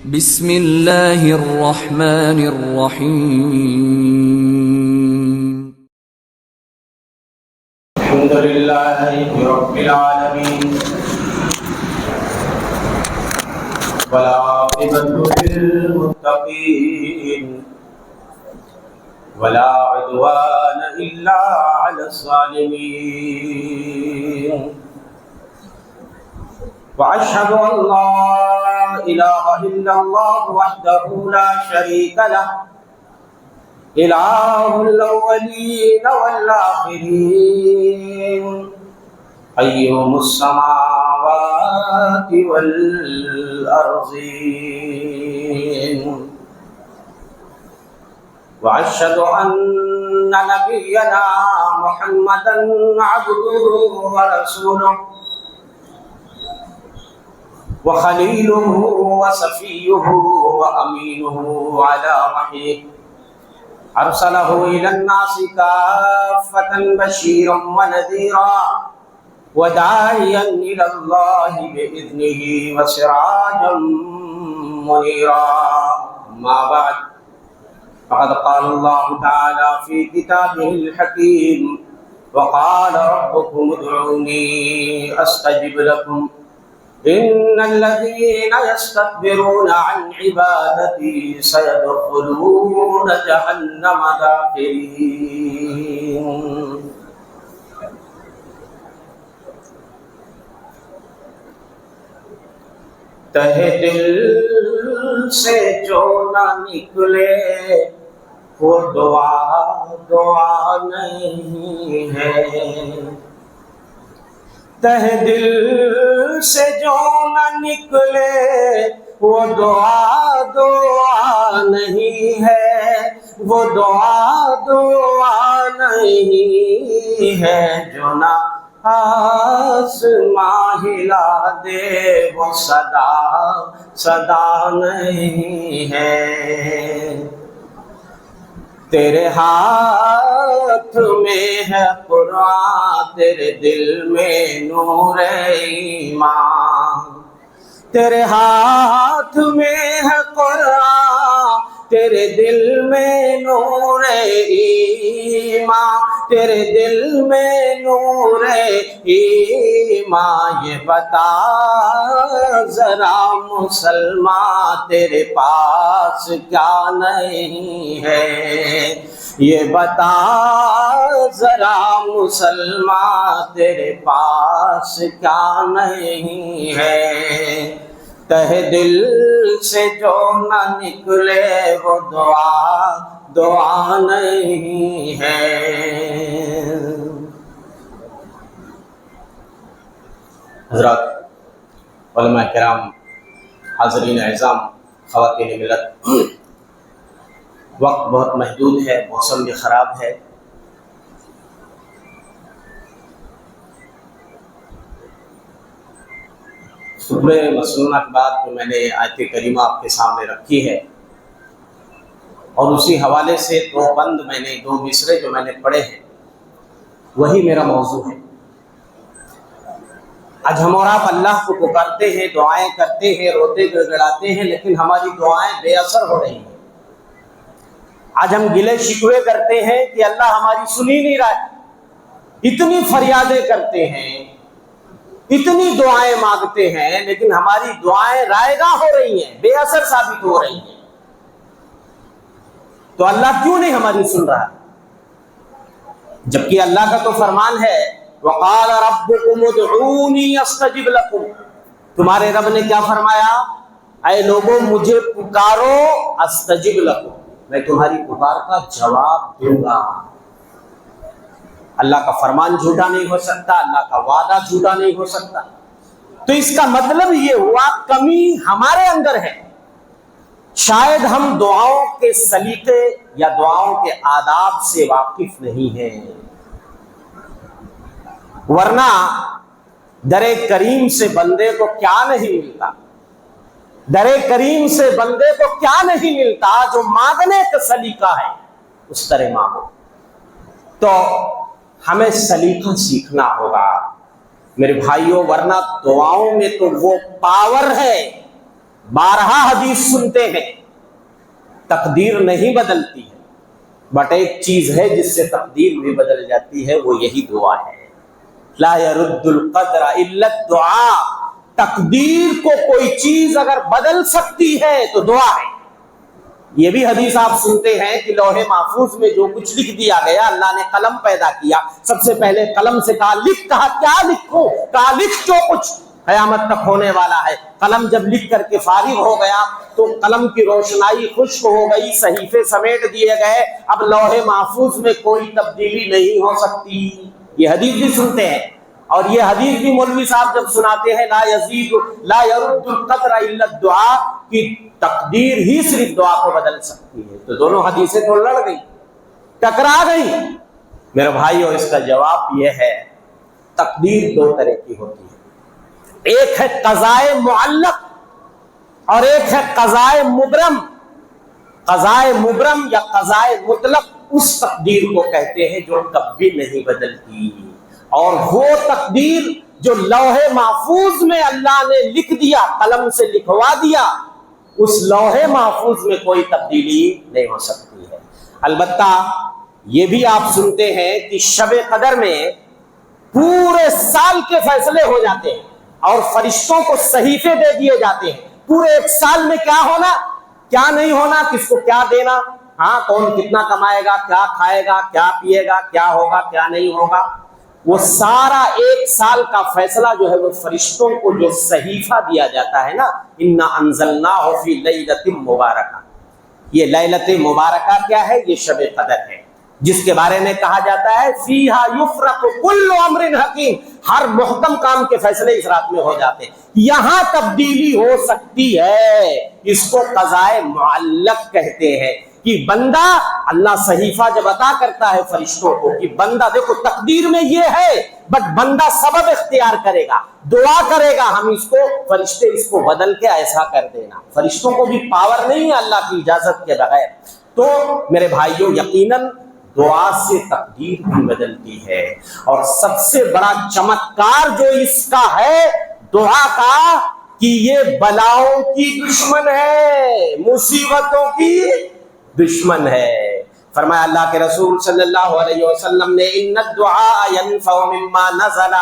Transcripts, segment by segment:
بسم اللہ الرحمن الرحیم الحمد للہ رب العالمین والعاقبۃ للمتقین ولا عدوان الا علی الظالمین واشهد ان لا اله الا الله وحده لا شريك له إله الأولين والآخرين قيوم السماوات والأرضين وأشهد أن نبينا محمدا عبده ورسوله وخليله وصفيه وأمينه على وحيه أرسله إلى الناس كافة بشيرا ونذيرا وداعيا إلى الله بإذنه وسراجا منيرا أما بعد فقد قال الله تعالى في كتابه الحكيم وقال ربكم ادعوني أستجب لكم إن الذين يستكبرون عن عبادتي سيدخلون جهنم داخرين تہ دل سے جو نہ نکلے وہ دعا نہیں ہے تہ دل سے جو نہ نکلے وہ دعا نہیں ہے وہ دعا نہیں ہے جو نہ آسماں ہلا دے وہ صدا نہیں ہے تیرے ہاتھ میں ہے قرآن تیرے دل میں نور ایمان تیرے ہاتھ میں ہے قرآن تیرے دل میں نور ایمان تیرے دل میں نور ایمان یہ بتا ذرا مسلمان تیرے پاس کیا نہیں ہے یہ بتا ذرا مسلمان تیرے پاس کیا نہیں ہے تہ دل سے جو نہ نکلے وہ دعا نہیں ہے حضرات علماء کرام حاضرین اعظام خواتین ملت وقت بہت محدود ہے موسم بھی خراب ہے سورہ مسنونہ کے بعد جو میں نے آیت کریمہ آپ کے سامنے رکھی ہے اور اسی حوالے سے دو مصرے جو میں نے پڑھے ہیں وہی میرا موضوع ہے آج ہم اور آپ اللہ کو پکارتے ہیں دعائیں کرتے ہیں روتے گڑگڑاتے ہیں لیکن ہماری دعائیں بے اثر ہو رہی ہیں آج ہم گلے شکوے کرتے ہیں کہ اللہ ہماری سنی نہیں رہا اتنی فریادیں کرتے ہیں اتنی دعائیں مانگتے ہیں لیکن ہماری دعائیں رائے گاہ ہو رہی ہیں بے اثر ثابت ہو رہی ہیں تو اللہ کیوں نہیں ہماری سن رہا جبکہ اللہ کا تو فرمان ہے وقال ربکم ادعونی استجب لکم تمہارے رب نے کیا فرمایا اے لوگوں مجھے پکارو استجب لکم میں تمہاری پکار کا جواب دوں گا اللہ کا فرمان جھوٹا نہیں ہو سکتا اللہ کا وعدہ جھوٹا نہیں ہو سکتا تو اس کا مطلب یہ ہوا کمی ہمارے اندر ہے شاید ہم دعاؤں کے سلیقے یا دعاؤں کے آداب سے واقف نہیں ہیں ورنہ در کریم سے بندے کو کیا نہیں ملتا در کریم سے بندے کو کیا نہیں ملتا جو مانگنے کا سلیقہ ہے اس طرح مانگو تو ہمیں سلیقہ سیکھنا ہوگا میرے بھائیوں ورنہ دعاؤں میں تو وہ پاور ہے بارہا حدیث سنتے ہیں، تقدیر نہیں بدلتی ہے، بٹ ایک چیز ہے جس سے تقدیر بھی بدل جاتی ہے، وہ یہی دعا ہے۔ لا يرد القدر الا الدعاء، تقدیر کو کوئی چیز اگر بدل سکتی ہے تو دعا ہے۔ یہ بھی حدیث آپ سنتے ہیں کہ لوح محفوظ میں جو کچھ لکھ دیا گیا، اللہ نے قلم پیدا کیا، سب سے پہلے قلم سے کہا لکھ، کہا کیا لکھوں؟ کہا لکھ جو کچھ قیامت تک ہونے والا ہے۔ قلم جب لکھ کر کے فارغ ہو گیا تو قلم کی روشنائی خشک ہو گئی، صحیفے سمیٹ دیے گئے، اب لوح محفوظ میں کوئی تبدیلی نہیں ہو سکتی۔ یہ حدیث بھی سنتے ہیں، اور یہ حدیث بھی مولوی صاحب جب سناتے ہیں لا يرد القدر الا الدعاء، کی تقدیر ہی صرف دعا کو بدل سکتی ہے، تو دونوں حدیثیں تو لڑ گئی، ٹکرا گئی۔ میرے بھائیو، اس کا جواب یہ ہے تقدیر دو طرح کی ہوتی ہے، ایک ہے قضائے معلق اور ایک ہے قضائے مبرم۔ قضائے مبرم یا قضائے مطلق اس تقدیر کو کہتے ہیں جو کبھی نہیں بدلتی، اور وہ تقدیر جو لوح محفوظ میں اللہ نے لکھ دیا، قلم سے لکھوا دیا، اس لوح محفوظ میں کوئی تبدیلی نہیں ہو سکتی ہے۔ البتہ یہ بھی آپ سنتے ہیں کہ شب قدر میں پورے سال کے فیصلے ہو جاتے ہیں اور فرشتوں کو صحیفے دے دیے جاتے ہیں، پورے ایک سال میں کیا ہونا، کیا نہیں ہونا، کس کو کیا دینا، ہاں کون کتنا کمائے گا، کیا کھائے گا، کیا پیے گا، کیا ہوگا، کیا نہیں ہوگا، وہ سارا ایک سال کا فیصلہ جو ہے وہ فرشتوں کو جو صحیفہ دیا جاتا ہے نا، انا انزلناہ فی لیلۃ مبارکہ، یہ لیلۃ مبارکہ کیا ہے؟ یہ شب قدر ہے، جس کے بارے میں کہا جاتا ہے فیہا یفرق کل امر حکیم، ہر محکم کام کے فیصلے اس رات میں ہو جاتے ہیں۔ یہاں تبدیلی ہو سکتی ہے، اس کو قضائے معلق کہتے ہیں، کہ بندہ، اللہ صحیفہ جب عطا کرتا ہے فرشتوں کو کہ بندہ دیکھو تقدیر میں یہ ہے، بٹ بندہ سبب اختیار کرے گا، دعا کرے گا، ہم اس کو، فرشتے اس کو بدل کے ایسا کر دینا۔ فرشتوں کو بھی پاور نہیں ہے اللہ کی اجازت کے بغیر۔ تو میرے بھائیوں، یقیناً دعا سے تقدیر بھی بدلتی ہے، اور سب سے بڑا چمتکار جو اس کا ہے دعا کا، کہ یہ بلاؤں کی دشمن ہے، مصیبتوں کی دشمن ہے۔ فرمایا اللہ کے رسول صلی اللہ علیہ وسلم نے ان الدعاء ينفع مما نزل،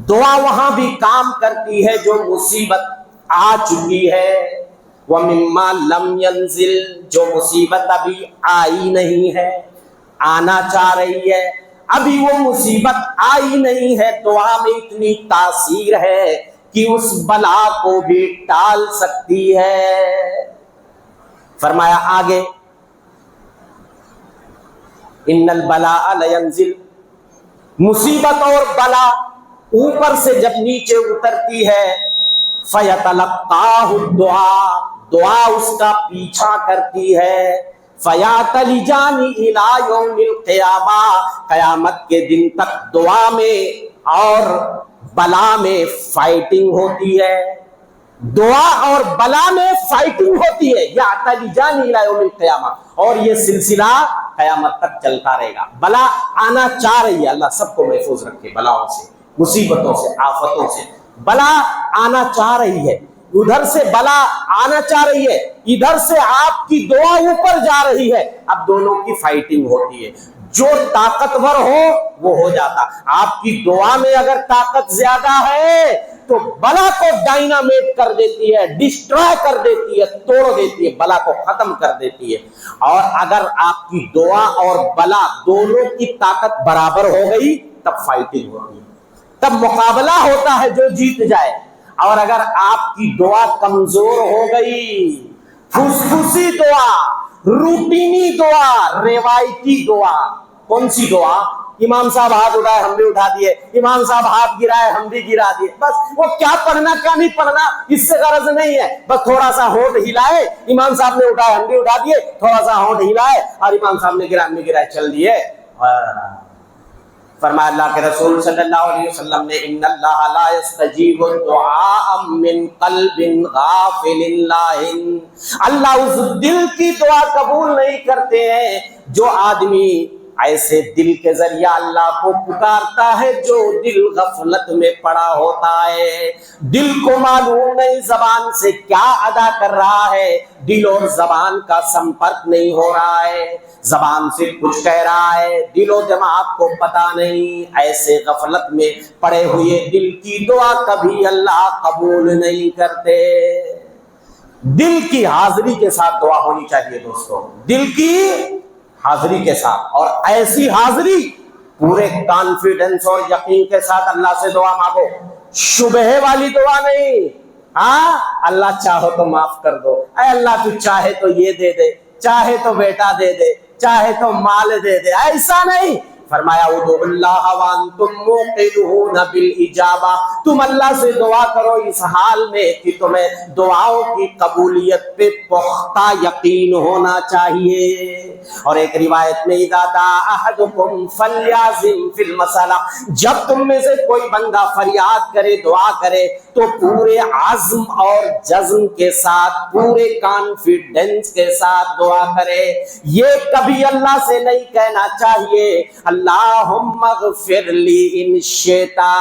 دعا وہاں بھی کام کرتی ہے جو مصیبت آ چکی ہے، ومما لم ينزل، جو مصیبت ابھی آئی نہیں ہے، آنا چاہ رہی ہے، ابھی وہ مصیبت آئی نہیں ہے، دعا میں اتنی تاثیر ہے کہ اس بلا کو بھی ٹال سکتی ہے۔ فرمایا آگے ان البلاء لینزل، مصیبت اور بلا اوپر سے جب نیچے اترتی ہے، فیتلقاہ الدعاء، دعا اس کا پیچھا کرتی ہے، فیاتلجان الی یوم القیامہ، قیامت کے دن تک دعا میں اور بلا میں فائٹنگ ہوتی ہے، دعا اور بلا میں فائٹنگ ہوتی ہے، یاتلجان الی یوم القیامہ، اور یہ سلسلہ قیامت تک چلتا رہے گا۔ بلا آنا چاہ رہی ہے، اللہ سب کو محفوظ رکھے بلاؤں سے، مصیبتوں سے، آفتوں سے۔ بلا آنا چاہ رہی ہے، ادھر سے بلا آنا چاہ رہی ہے، ادھر سے آپ کی دعا اوپر جا رہی ہے، اب دونوں کی فائٹنگ ہوتی ہے، جو طاقتور ہو جاتا۔ آپ کی دعا میں اگر طاقت زیادہ ہے تو بلا کو ڈائنامیٹ کر دیتی ہے، ڈسٹرائے کر دیتی ہے، توڑ دیتی ہے، بلا کو ختم کر دیتی ہے۔ اور اگر آپ کی دعا اور بلا دونوں کی طاقت برابر ہو گئی تب فائٹنگ ہوتی ہے، تب مقابلہ ہوتا ہے جو جیت جائے۔ اور اگر آپ کی دعا کمزور ہو گئی، پھسپھسی دعا، روٹینی دعا، روایتی دعا، کون سی دعا؟ امام صاحب ہاتھ اٹھائے ہم بھی اٹھا دیے، امام صاحب ہاتھ گرائے ہم بھی گرا دیے، بس وہ کیا پڑھنا کیا نہیں پڑھنا اس سے غرض نہیں ہے، بس تھوڑا سا ہونٹ ہلائے، امام صاحب نے اٹھائے ہم بھی اٹھا دیے، تھوڑا سا ہونٹ ہلائے اور امام صاحب نے گرائے ہم بھی گرائے، چل دیے۔ فرمایا اللہ کے رسول صلی اللہ علیہ وسلم نے ان اللہ لا يستجیب الدعاء من قلب غافل اللہ اس دل کی دعا قبول نہیں کرتے ہیں جو آدمی ایسے دل کے ذریعہ اللہ کو پکارتا ہے جو دل غفلت میں پڑا ہوتا ہے. دل کو معلوم نہیں زبان سے کیا ادا کر رہا ہے, دل اور زبان کا سمپرک نہیں ہو رہا ہے, زبان سے کچھ کہہ رہا ہے, دل و دماغ کو پتا نہیں. ایسے غفلت میں پڑے ہوئے دل کی دعا کبھی اللہ قبول نہیں کرتے. دل کی حاضری کے ساتھ دعا ہونی چاہیے دوستو, دل کی حاضری کے ساتھ, اور ایسی حاضری پورے کانفیڈنس اور یقین کے ساتھ اللہ سے دعا مانگو, شبہ والی دعا نہیں. ہاں اللہ چاہو تو معاف کر دو, اے اللہ تو چاہے تو یہ دے دے, چاہے تو بیٹا دے دے, چاہے تو مال دے دے, ایسا نہیں. فرمایا ادعوا اللہ وانتم موقنون بالاجابہ, تم اللہ سے دعا کرو اس حال میں کہ تمہیں دعاؤں کی قبولیت پہ پختہ یقین ہونا چاہیے. اور ایک روایت میں اذا دعا احدکم فلیعزم فی المسألہ, جب تم میں سے کوئی بندہ فریاد کرے, دعا کرے, تو پورے عزم اور جزم کے ساتھ, پورے کانفیڈنس کے ساتھ دعا کرے. یہ کبھی اللہ سے نہیں کہنا چاہیے اللہم اغفر لی ان شئتا,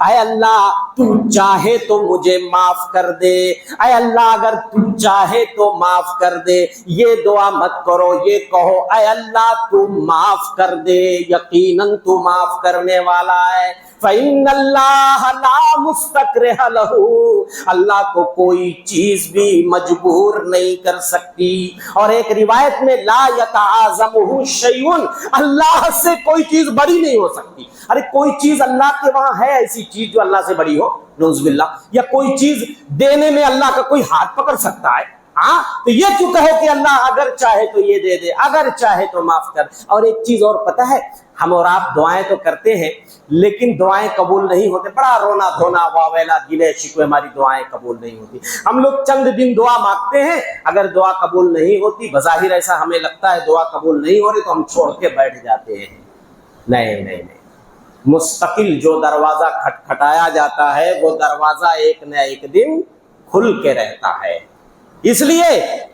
اے اللہ تو چاہے تو مجھے معاف کر دے, اے اللہ اگر تو چاہے تو معاف کر دے. یہ دعا مت کرو, یہ کہو اے اللہ تو معاف کر دے, یقیناً تو معاف کرنے والا ہے. فَإِنَّ اللَّهَ لَا مُسْتَكْرِهَ لَهُ, اللہ کو کوئی چیز بھی مجبور نہیں کر سکتی. اور ایک روایت میں لا يَتَعَاظَمُهُ شَيْءٌ, اللہ سے کوئی چیز بڑی نہیں ہو سکتی. ارے کوئی چیز اللہ کے وہاں ہے ایسی چیز جو اللہ سے بڑی ہو, نعوذ باللہ, یا کوئی چیز دینے میں اللہ کا کوئی ہاتھ پکڑ سکتا ہے؟ ہاں, تو یہ کیوں کہو کہ اللہ اگر چاہے تو یہ دے دے, اگر چاہے تو معاف کر. اور ایک چیز اور پتہ ہے, ہم اور آپ دعائیں تو کرتے ہیں لیکن دعائیں قبول نہیں ہوتے. بڑا رونا دھونا, واویلا, گلے شکوے, ہماری دعائیں قبول نہیں ہوتی. ہم لوگ چند دن دعا مانگتے ہیں, اگر دعا قبول نہیں ہوتی, بظاہر ایسا ہمیں لگتا ہے دعا قبول نہیں ہو رہی, تو ہم چھوڑ کے بیٹھ جاتے ہیں. نہیں نہیں نہیں, مستقل جو دروازہ کھٹکھٹایا جاتا ہے وہ دروازہ ایک نہ ایک دن کھل کے رہتا ہے. اس لیے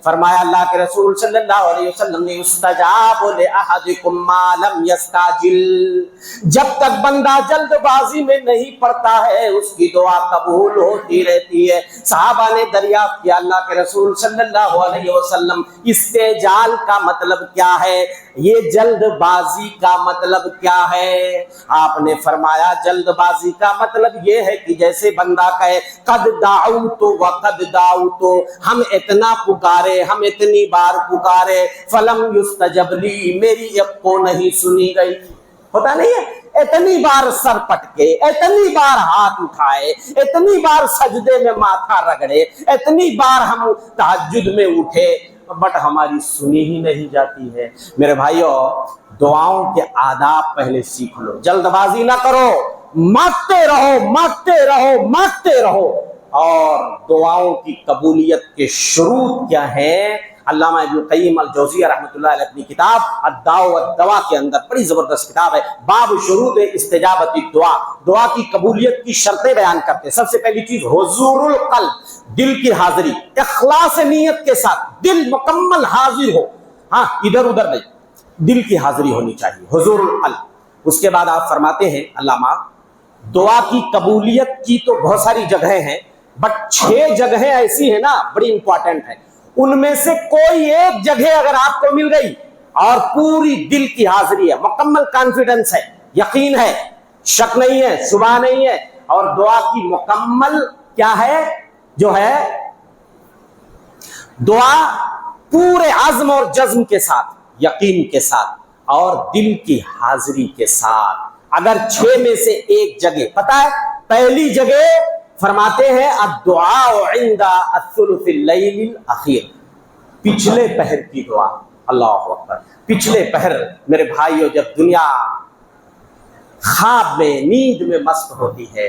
فرمایا اللہ کے رسول صلی اللہ علیہ وسلم نے استجاب لأحدکم ما لم یستعجل, جب تک بندہ جلد بازی میں نہیں پڑتا ہے اس کی دعا قبول ہوتی رہتی ہے. صحابہ نے دریافت کیا اللہ کے رسول صلی اللہ علیہ وسلم استعجال کا مطلب کیا ہے, یہ جلد بازی کا مطلب کیا ہے؟ آپ نے فرمایا جلد بازی کا مطلب یہ ہے کہ جیسے بندہ کہے قد دعوت وقد دعوت, ہم اتنا پکارے, ہم اتنی بار پکارے, فلم یستجب لی, میری ایک کو نہیں سنی گئی. ہوتا نہیں ہے, اتنی بار سر پٹکے, اتنی بار ہاتھ اٹھائے, اتنی بار سجدے میں ماتھا رگڑے, اتنی بار ہم تہجد میں اٹھے, بٹ ہماری سنی ہی نہیں جاتی ہے. میرے بھائیو, دعاؤں کے آداب پہلے سیکھ لو, جلد بازی نہ کرو, مانگتے رہو مانگتے رہو مانگتے رہو. اور دعاؤں کی قبولیت کے شروط کیا ہیں؟ علامہ ابن قیم الجوزیہ رحمۃ اللہ علیہ اپنی کتاب الداء والدواء کے اندر, بڑی زبردست کتاب ہے, باب شروط استجابت الدعاء, دعا کی قبولیت کی شرطیں بیان کرتے ہیں. سب سے پہلی چیز حضور القلب, دل کی حاضری, اخلاص نیت کے ساتھ دل مکمل حاضر ہو, ہاں ادھر ادھر نہیں, دل کی حاضری ہونی چاہیے, حضور القلب. اس کے بعد آپ فرماتے ہیں علامہ, دعا کی قبولیت کی تو بہت ساری جگہیں ہیں, بٹ 6 جگہیں ایسی ہیں نا بڑی امپورٹنٹ ہیں, ان میں سے کوئی ایک جگہ اگر آپ کو مل گئی اور پوری دل کی حاضری ہے, مکمل کانفیڈنس ہے, یقین ہے, شک نہیں ہے, شبہ نہیں ہے, اور دعا کی مکمل کیا ہے, جو ہے دعا پورے عزم اور جزم کے ساتھ, یقین کے ساتھ, اور دل کی حاضری کے ساتھ. اگر 6 میں سے ایک جگہ, پتہ ہے پہلی جگہ فرماتے ہیں الدعاء عند الثلث اللیل الاخیر, پچھلے پہر کی دعا. اللہ اکبر, پچھلے پہر میرے بھائیو, جب دنیا خواب میں نیند میں مست ہوتی ہے,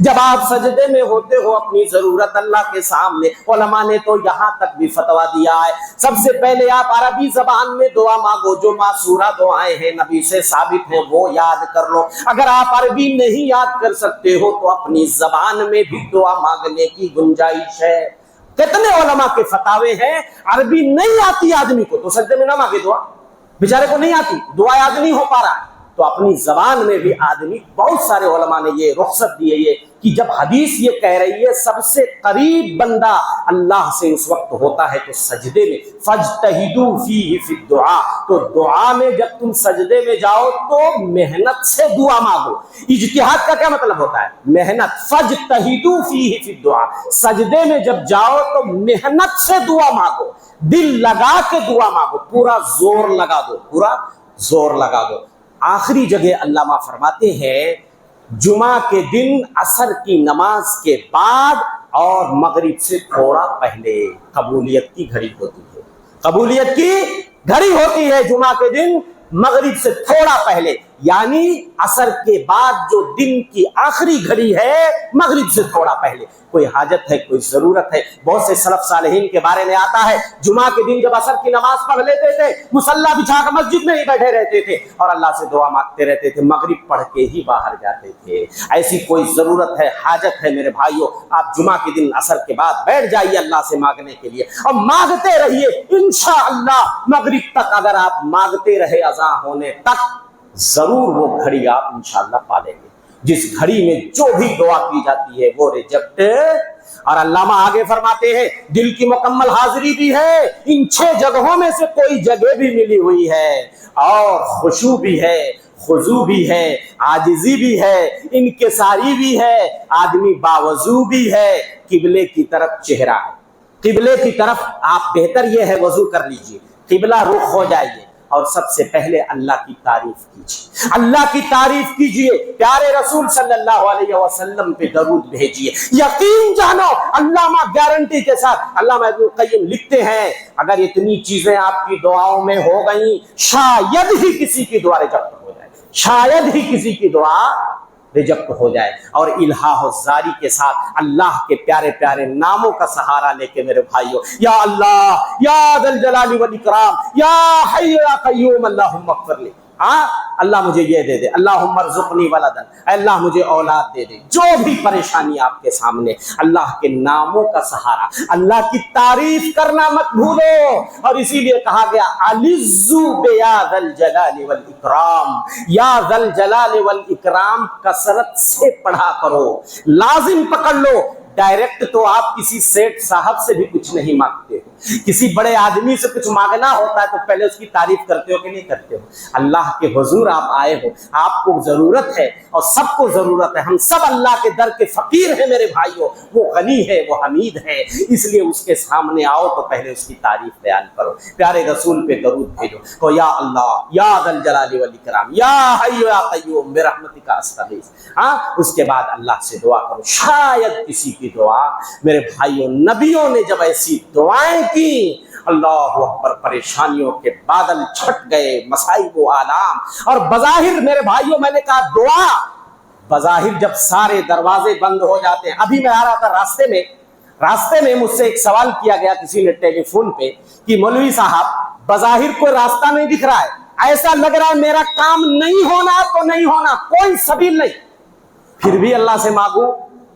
جب آپ سجدے میں ہوتے ہو اپنی ضرورت اللہ کے سامنے، علماء نے تو یہاں تک بھی فتویٰ دیا ہے سب سے پہلے آپ عربی زبان میں دعا مانگو، جو معصورہ دعائیں ہیں نبی سے ثابت ہیں وہ یاد کر لو۔ اگر آپ عربی نہیں یاد کر سکتے ہو تو اپنی زبان میں بھی دعا مانگنے کی گنجائش ہے۔ کتنے علماء کے فتاوے ہیں عربی نہیں آتی آدمی کو تو سجدے میں نہ مانگے دعا، بیچارے کو نہیں آتی، دعا یاد نہیں ہو پا رہا ہے تو اپنی زبان میں بھی آدمی، بہت سارے علماء نے یہ رخصت دی ہے یہ کہ جب حدیث یہ کہہ رہی ہے سب سے قریب بندہ اللہ سے اس وقت ہوتا ہے تو سجدے میں، فاجتہدوا فیہ فی الدعاء، تو دعا میں جب تم سجدے میں جاؤ تو محنت سے دعا مانگو۔ اجتہاد کا کیا مطلب ہوتا ہے؟ محنت، فاجتہدوا فیہ فی الدعاء، سجدے میں جب جاؤ تو محنت سے دعا مانگو، دل لگا کے دعا مانگو، پورا زور لگا دو، پورا زور لگا دو۔ آخری جگہ علامہ فرماتے ہیں جمعہ کے دن عصر کی نماز کے بعد اور مغرب سے تھوڑا پہلے قبولیت کی گھڑی ہوتی ہے، قبولیت کی گھڑی ہوتی ہے جمعہ کے دن مغرب سے تھوڑا پہلے، یعنی عصر کے بعد جو دن کی آخری گھڑی ہے مغرب سے تھوڑا پہلے۔ کوئی حاجت ہے، کوئی ضرورت ہے، بہت سے سلف صالحین کے بارے میں آتا ہے جمعہ کے دن جب عصر کی نماز پڑھ لیتے تھے مصلی بچھا کر مسجد میں ہی بیٹھے رہتے تھے اور اللہ سے دعا مانگتے رہتے تھے، مغرب پڑھ کے ہی باہر جاتے تھے۔ ایسی کوئی ضرورت ہے، حاجت ہے میرے بھائیوں، آپ جمعہ کے دن عصر کے بعد بیٹھ جائیے اللہ سے مانگنے کے لیے اور مانگتے رہیے، انشاءاللہ مغرب تک اگر آپ مانگتے رہے اذان ہونے تک ضرور وہ گھڑی آپ انشاءاللہ پا لیں گے۔ جس گھڑی میں جو بھی دعا کی جاتی ہے وہ ریجیکٹ، اور علامہ آگے فرماتے ہیں دل کی مکمل حاضری بھی ہے، ان 6 جگہوں میں سے کوئی جگہ بھی ملی ہوئی ہے، اور خشوع بھی ہے، خضوع بھی ہے، عاجزی بھی ہے، انکساری بھی ہے، آدمی باوضو بھی ہے، قبلے کی طرف چہرہ ہے، قبلے کی طرف آپ بہتر یہ ہے وضو کر لیجئے، قبلہ رخ ہو جائیے اور سب سے پہلے اللہ کی تعریف کیجیے، اللہ کی تعریف کیجیے، پیارے رسول صلی اللہ علیہ وسلم پہ درود بھیجیے، یقین جانو علامہ گارنٹی کے ساتھ علامہ ابن القیم لکھتے ہیں اگر اتنی چیزیں آپ کی دعاؤں میں ہو گئیں شاید ہی کسی کی دعا ریجیکٹ ہو جائے، شاید ہی کسی کی دعا ریجیکٹ ہو جائے۔ اور الہا الزاری کے ساتھ اللہ کے پیارے پیارے ناموں کا سہارا لے کے میرے بھائیوں، یا اللہ، یا ذا الجلال والاکرام، یا حی یا قیوم، اللہم اغفر لی، ہاں اللہ مجھے یہ دے دے، اللہم ارزقنی ولدا، اللہ مجھے اولاد دے دے، جو بھی پریشانی آپ کے سامنے، اللہ کے ناموں کا سہارا، اللہ کی تعریف کرنا مت بھولو۔ اور اسی لیے کہا گیا الزو بیا ذا الجلال والاکرام، یا ذا الجلال والاکرام کثرت سے پڑھا کرو، لازم پکڑ لو۔ ڈائریکٹ تو آپ کسی سیٹ صاحب سے بھی کچھ نہیں مانگتے ہو، کسی بڑے آدمی سے کچھ مانگنا ہوتا ہے تو پہلے اس کی تعریف کرتے ہو کہ نہیں کرتے ہو؟ اللہ کے حضور آپ آئے ہو، آپ کو ضرورت ہے اور سب کو ضرورت ہے، ہم سب اللہ کے در کے فقیر ہیں میرے بھائیوں، وہ غنی ہے، وہ حمید ہے، اس لیے اس کے سامنے آؤ تو پہلے اس کی تعریف بیان کرو، پیارے رسول پہ درود بھیجو، تو یا اللہ، یا ذا الجلال والاکرام، یا حی یا قیوم برحمتک استغیث، ہاں اس کے بعد اللہ سے دعا کرو۔ شاید کسی کی دعا، میرے بھائیوں نبیوں نے جب ایسی دعائیں کی اللہ اکبر، پریشانیوں کے بادل چھٹ گئے، مصائب و آلام، اور بظاہر میرے بھائیوں میں نے کہا دعا بظاہر جب سارے دروازے بند ہو جاتے ہیں۔ ابھی میں آ رہا تھا راستے میں مجھ سے ایک سوال کیا گیا کسی نے ٹیلی فون پہ کہ مولوی صاحب بظاہر کوئی راستہ نہیں دکھ رہا ہے، ایسا لگ رہا ہے میرا کام نہیں ہونا تو نہیں ہونا، کوئی سبیل نہیں، پھر بھی اللہ سے مانگوں؟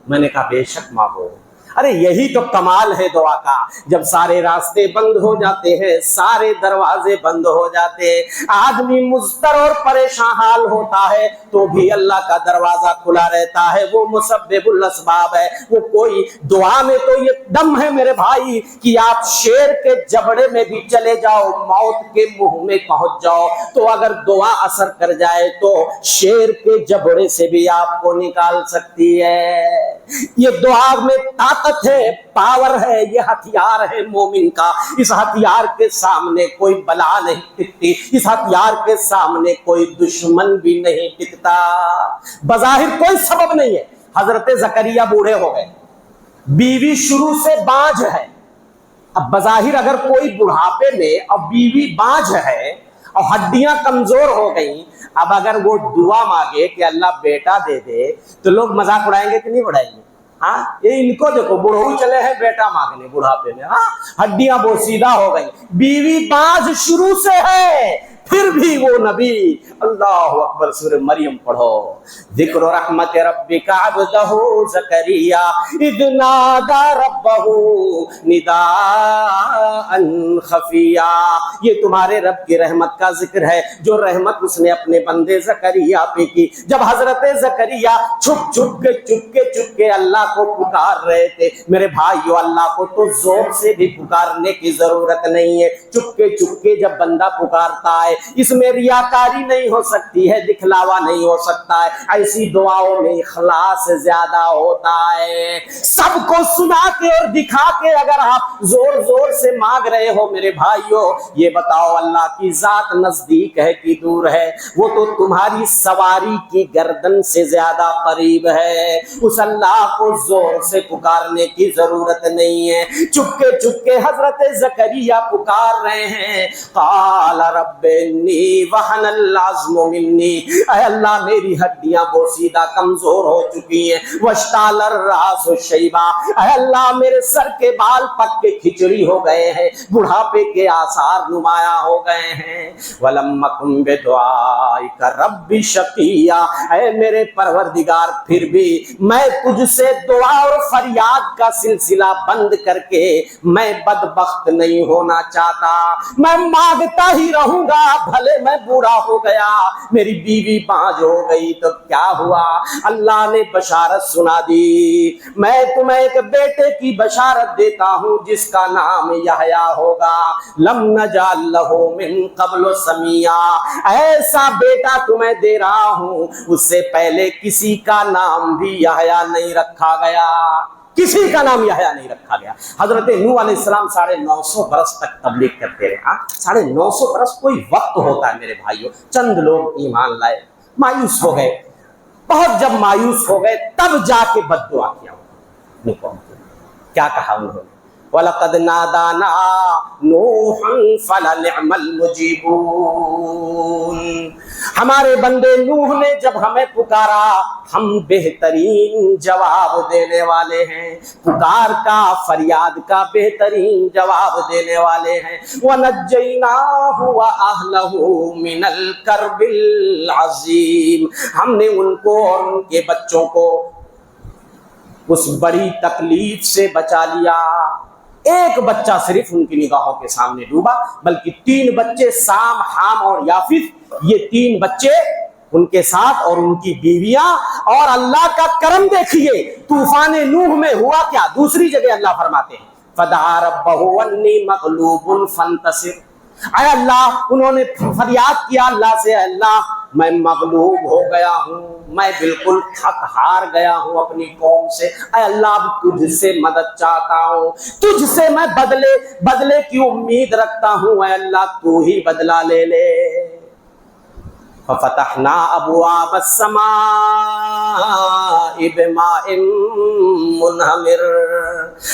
میں نے کہا بے شک مانگو۔ ارے یہی تو کمال ہے دعا کا، جب سارے راستے بند ہو جاتے ہیں، سارے دروازے بند ہو جاتے ہیں، آدمی مضطر اور پریشان حال ہوتا ہے تو بھی اللہ کا دروازہ کھلا رہتا ہے، وہ مسبب الاسباب ہے، وہ کوئی دعا میں تو یہ دم ہے میرے بھائی کہ آپ شیر کے جبڑے میں بھی چلے جاؤ، موت کے منہ میں پہنچ جاؤ، تو اگر دعا اثر کر جائے تو شیر کے جبڑے سے بھی آپ کو نکال سکتی ہے۔ یہ دعا میں طاقت ہے، پاور ہے، یہ ہتھیار ہے مومن کا، اس ہتھیار کے سامنے کوئی بلا نہیں ٹکتی، اس ہتھیار کے سامنے کوئی دشمن بھی نہیں ٹکتا۔ بظاہر کوئی سبب نہیں ہے، حضرت زکریا بوڑھے ہو گئے، بیوی شروع سے بانجھ ہے، اب بظاہر اگر کوئی بڑھاپے میں اور بیوی بانجھ ہے اور ہڈیاں کمزور ہو گئیں، اب اگر وہ دعا مانگے کہ اللہ بیٹا دے دے تو لوگ مذاق اڑائیں گے کہ نہیں اڑائیں گے؟ ہاں یہ ان کو دیکھو بوڑھو چلے ہیں بیٹا مانگنے بڑھاپے میں، ہاں ہڈیاں بوسیدہ ہو گئی، بیوی باز شروع سے ہے پھر بھی وہ نبی۔ اللہ اکبر، سورہ مریم پڑھو، ذکر رحمت ربک عبدہ زکریا اذ نادى ربہ نداء خفیا، یہ تمہارے رب کی رحمت کا ذکر ہے جو رحمت اس نے اپنے بندے زکریا پہ کی، جب حضرت زکریا چھپ کے اللہ کو پکار رہے تھے۔ میرے بھائیو، اللہ کو تو زور سے بھی پکارنے کی ضرورت نہیں ہے، چپ کے جب بندہ پکارتا ہے اس میں ریاکاری نہیں ہو سکتی ہے، دکھلاوا نہیں ہو سکتا ہے، ایسی دعاؤں میں اخلاص زیادہ ہوتا ہے۔ سب کو سنا کے اور دکھا کے اگر آپ زور سے مانگ رہے ہو میرے بھائیو، یہ بتاؤ اللہ کی ذات نزدیک ہے کہ دور ہے؟ وہ تو تمہاری سواری کی گردن سے زیادہ قریب ہے، اس اللہ کو زور سے پکارنے کی ضرورت نہیں ہے۔ چپ کے حضرت زکریا پکار رہے ہیں، قال رب انی وہن العظم منی، اے اللہ میری ہڈیاں بوسیدہ کمزور ہو چکی ہیں، واشتعل الراس شیبا، اے اللہ میرے سر کے بال پک کے کھچڑی ہو گئے ہیں، بڑھاپے کے آثار نمایاں ہو گئے ہیں، ولم اکن بدعائک رب شقیا، اے میرے پروردگار پھر بھی میں تجھ سے دعا اور فریاد کا سلسلہ بند کر کے میں بدبخت نہیں ہونا چاہتا، میں مانگتا ہی رہوں گا، بھلے میں بوڑھا ہو گیا، میری بیوی بانجھ ہو گئی تو کیا ہوا؟ اللہ نے بشارت سنا دی، میں تمہیں ایک بیٹے کی بشارت دیتا ہوں جس کا نام یحییٰ ہوگا، لم نجعل لہ من قبل سمیہ، ایسا بیٹا تمہیں دے رہا ہوں اس سے پہلے کسی کا نام بھی یحییٰ نہیں رکھا گیا، کسی کا نام یحییٰ نہیں رکھا گیا۔ حضرت نوح علیہ السلام 950 برس تک تبلیغ کرتے رہے، 950 برس کوئی وقت ہوتا ہے میرے بھائیوں، چند لوگ ایمان لائے، مایوس ہو گئے، بہت جب مایوس ہو گئے تب جا کے بد دعا کیا، کیا کہا انہوں نے؟ وَلَقَدْ نَادَانَا نُوحٌ فَلَنِعْمَ الْمُجِيبُونَ، ہمارے بندے نوح نے جب ہمیں پکارا ہم بہترین جواب دینے والے ہیں، پکار کا فریاد کا بہترین جواب دینے والے ہیں، وَنَجَّيْنَاهُ وَأَهْلَهُ مِنَ الْكَرْبِ الْعَظِيمِ، ہم نے ان کو اور ان کے بچوں کو اس بڑی تکلیف سے بچا لیا۔ ایک بچہ صرف ان کی نگاہوں کے سامنے ڈوبا، بلکہ 3 بچے سام، حام اور یافت، یہ 3 بچے ان کے ساتھ اور ان کی بیویاں، اور اللہ کا کرم دیکھیے طوفان نوح میں ہوا کیا، دوسری جگہ اللہ فرماتے ہیں فدعا ربہ انی مغلوب فانتصر، اے اللہ انہوں نے فریاد کیا اللہ سے، اے اللہ میں مغلوب ہو گیا ہوں، میں بالکل تھک ہار گیا ہوں اپنی قوم سے، اے اللہ اب تجھ سے مدد چاہتا ہوں، تجھ سے میں بدلے کی امید رکھتا ہوں، اے اللہ تو ہی بدلہ لے لے۔ ففتحنا ابواب السماء بماء منہمر،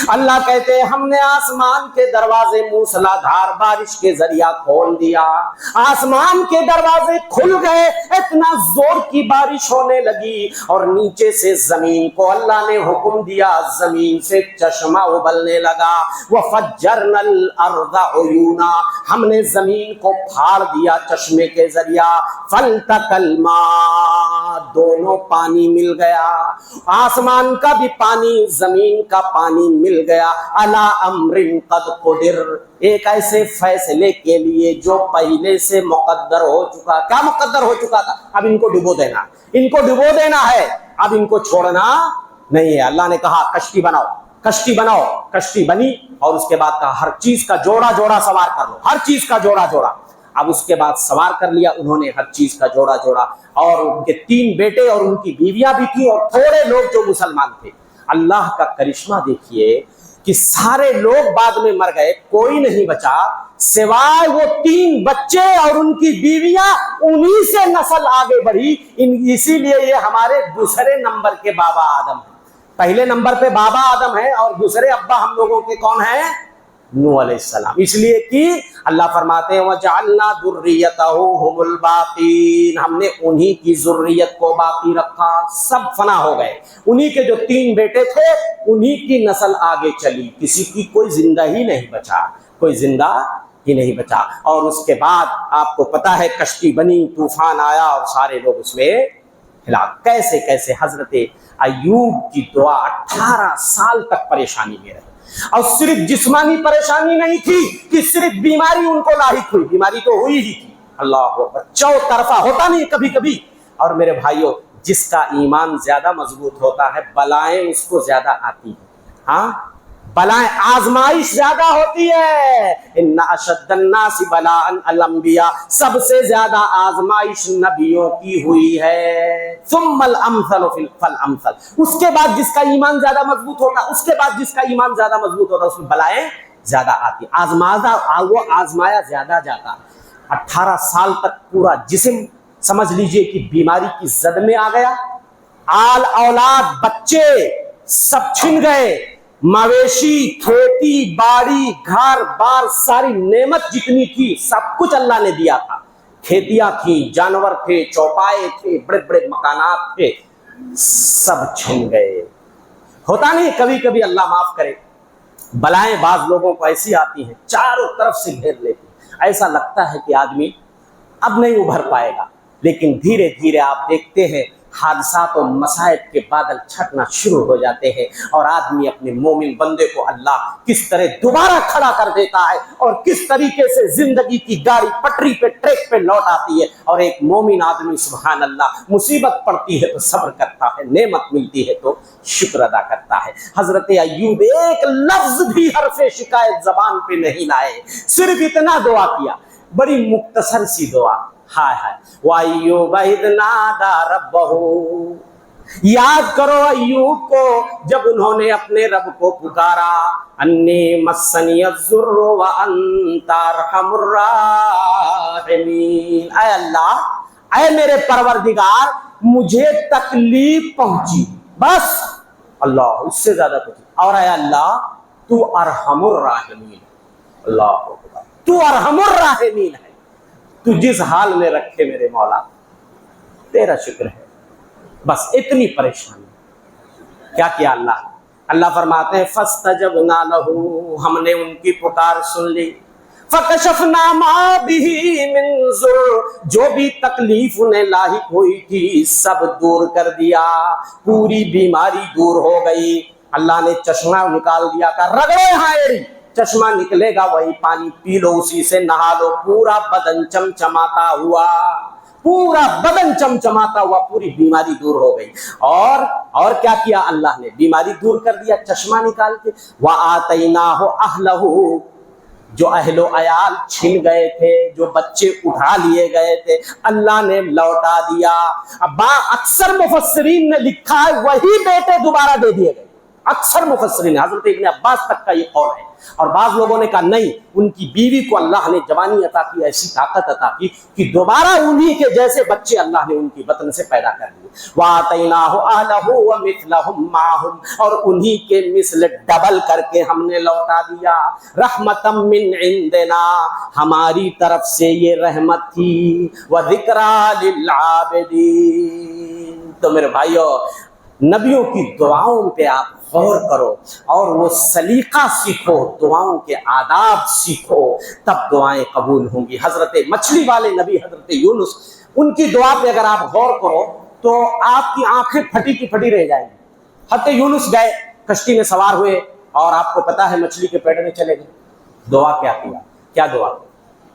اللہ کہتے ہیں ہم نے آسمان کے دروازے موسلا دھار بارش کے ذریعہ کھول دیا، آسمان کے دروازے کھل گئے، اتنا زور کی بارش ہونے لگی، اور نیچے سے زمین کو اللہ نے حکم دیا زمین سے چشمہ ابلنے لگا، وفجرنا الارض عیونا، ہم نے زمین کو پھاڑ دیا چشمے کے ذریعہ، فالتقى الماء، دونوں پانی مل گیا، آسمان کا بھی پانی زمین کا پانی مل گیا، علی امر قد قدر، ایک ایسے فیصلے کے لیے جو پہلے سے مقدر ہو چکا۔ کیا مقدر ہو چکا تھا؟ اب ان کو ڈبو دینا، ان کو ڈبو دینا ہے، اب ان کو چھوڑنا نہیں ہے۔ اللہ نے کہا کشتی بناؤ، کشتی بناؤ، کشتی بنی، اور اس کے بعد کہا ہر چیز کا جوڑا جوڑا سوار کر لو، ہر چیز کا جوڑا جوڑا۔ اب اس کے بعد سوار کر لیا انہوں نے ہر چیز کا جوڑا جوڑا، اور ان کے 3 بیٹے اور ان کی بیویاں بھی تھیں، اور تھوڑے لوگ جو مسلمان تھے۔ اللہ کا کرشمہ دیکھیے کہ سارے لوگ بعد میں مر گئے، کوئی نہیں بچا سوائے وہ 3 بچے اور ان کی بیویاں، انہی سے نسل آگے بڑھی۔ اسی لیے یہ ہمارے دوسرے نمبر کے بابا آدم ہیں، پہلے نمبر پہ بابا آدم ہے اور دوسرے ابا ہم لوگوں کے کون ہیں؟ نوح علیہ السلام، اس لیے کہ اللہ فرماتے ہیں وَجَعَلْنَا ذُرِّيَّتَهُ هُمُ الْبَاقِينَ، ہم نے انہی کی ذریت کو باقی رکھا، سب فنا ہو گئے، انہی کے جو 3 بیٹے تھے انہی کی نسل آگے چلی، کسی کی کوئی زندہ ہی نہیں بچا، کوئی زندہ ہی نہیں بچا۔ اور اس کے بعد آپ کو پتا ہے کشتی بنی، طوفان آیا اور سارے لوگ اس میں ہلاک۔ کیسے کیسے حضرت ایوب کی دعا 18 سال تک پریشانی میں رہی، اور صرف جسمانی پریشانی نہیں تھی کہ صرف بیماری ان کو لاحق ہوئی، بیماری تو ہوئی ہی تھی، اللہ اکبر، چوطرفہ ہوتا نہیں کبھی کبھی۔ اور میرے بھائیوں، جس کا ایمان زیادہ مضبوط ہوتا ہے بلائیں اس کو زیادہ آتی ہیں، ہاں بلائیں، آزمائش زیادہ ہوتی ہے۔ ان اشد الناس بلاء الانبیاء، سب سے زیادہ آزمائش نبیوں کی ہوئی ہے۔ ثم الامثل فالامثل، اس کے بعد جس کا ایمان زیادہ مضبوط ہوتا، اس کے بعد جس کا ایمان زیادہ مضبوط ہوتا، اس میں بلائیں زیادہ آتی، وہ آزمایا زیادہ جاتا۔ 18 سال تک پورا جسم سمجھ لیجئے کہ بیماری کی زد میں آ گیا، آل اولاد بچے سب چھن گئے، مویشی، کھیتی باڑی، گھر بار، ساری نعمت جتنی تھی سب کچھ اللہ نے دیا تھا، کھیتیاں تھیں، جانور تھے، چوپائے تھے، بڑے بڑے مکانات تھے، سب چھن گئے۔ ہوتا نہیں کبھی کبھی، اللہ معاف کرے، بلائیں بعض لوگوں کو ایسی آتی ہیں چاروں طرف سے گھیر لیتی، ایسا لگتا ہے کہ آدمی اب نہیں ابھر پائے گا، لیکن دھیرے دھیرے آپ دیکھتے ہیں حادثات و مصائب کے بادل چھٹنا شروع ہو جاتے ہیں، اور آدمی اپنے مومن بندے کو اللہ کس طرح دوبارہ کھڑا کر دیتا ہے، اور کس طریقے سے زندگی کی گاڑی پٹری پہ، ٹریک پہ لوٹ آتی ہے، اور ایک مومن آدمی سبحان اللہ مصیبت پڑتی ہے تو صبر کرتا ہے، نعمت ملتی ہے تو شکر ادا کرتا ہے۔ حضرت ایوب ایک لفظ بھی حرف شکایت زبان پہ نہیں لائے، صرف اتنا دعا کیا، بڑی مختصر سی دعا، ہائے ہائے، وَأَيُّوبَ إِذْ نَادَىٰ رَبَّهُ، یاد کرو ایوب کو جب انہوں نے اپنے رب کو پکارا، اَنِّي مَسَّنِيَ الضُّرُّ وَأَنْتَ أَرْحَمُ الرَّاحِمِينَ، اے اللہ، اے میرے پروردگار، مجھے تکلیف پہنچی، بس اللہ، اس سے زیادہ کچھ، اور اے اللہ تو ارحم الراحمین، اللہ اکبر، تو ارحم الراحمین ہے، تو جس حال میں رکھے میرے مولا تیرا شکر ہے، بس اتنی پریشانی۔ کیا کیا اللہ؟ اللہ فرماتے ہیں فَاسْتَجَبْنَا لَهُ، ہم نے ان کی پکار سن لی، فَكَشَفْنَا مَا بِهِ مِنْ ضُرٍّ، جو بھی تکلیف انہیں لاحق ہوئی تھی سب دور کر دیا، پوری بیماری دور ہو گئی۔ اللہ نے چشمہ نکال دیا، کہ رگڑو یہاں ایڑی، چشمہ نکلے گا وہی پانی پی لو، اسی سے نہا لو، پورا بدن چمچماتا ہوا، پورا بدن چمچماتا ہوا، پوری بیماری دور ہو گئی۔ اور کیا کیا اللہ نے؟ بیماری دور کر دیا چشمہ نکال کے، وَآتَيْنَاهُ أَهْلَهُ، جو اہل و عیال چھن گئے تھے، جو بچے اٹھا لیے گئے تھے، اللہ نے لوٹا دیا۔ اب اکثر مفسرین نے لکھا ہے وہی بیٹے دوبارہ دے دیے گئے، اکثر مفسرین، حضرت ابن عباس تک کا یہ قول ہے، اور بعض لوگوں نے کہا نہیں، ان کی بیوی کو اللہ نے جوانی عطا کی، ایسی طاقت عطا کی کہ دوبارہ انہی کے جیسے بچے اللہ نے ان کی بطن سے پیدا کر دیے۔ وَآتَيْنَاهُ أَهْلَهُ وَمِثْلَهُمْ مَعَهُمْ، اور انہی کے مثل ڈبل کر کے ہم نے لوٹا دیا۔ رحمتم من عندنا، ہماری طرف سے یہ رحمت تھی، وَذِكْرَىٰ لِلْعَابِدِينَ۔ تو میرے بھائیو، نبیوں کی دعاؤں پہ آپ غور کرو اور وہ سلیقہ سیکھو، دعاؤں کے آداب سیکھو، تب دعائیں قبول ہوں گی۔ حضرت مچھلی والے نبی حضرت یونس، ان کی دعا پہ اگر آپ غور کرو تو آپ کی آنکھیں پھٹی کی پھٹی رہ جائیں گی۔ حضرت یونس گئے، کشتی میں سوار ہوئے، اور آپ کو پتا ہے مچھلی کے پیٹ میں چلے گئے، دعا کیا کیا؟ کیا دعا؟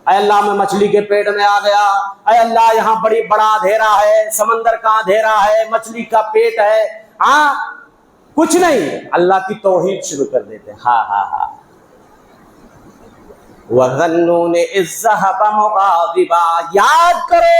اے اللہ میں مچھلی کے پیٹ میں آ گیا، اے اللہ یہاں بڑا اندھیرا ہے، سمندر کا اندھیرا ہے، مچھلی کا پیٹ ہے، ہاں کچھ نہیں، اللہ کی توحید شروع کر دیتے ہیں۔ ہاں ہاں ہاں، وَظَنُّونِ إِذْ ذَهَبَ مُغَاضِبًا، یاد کرو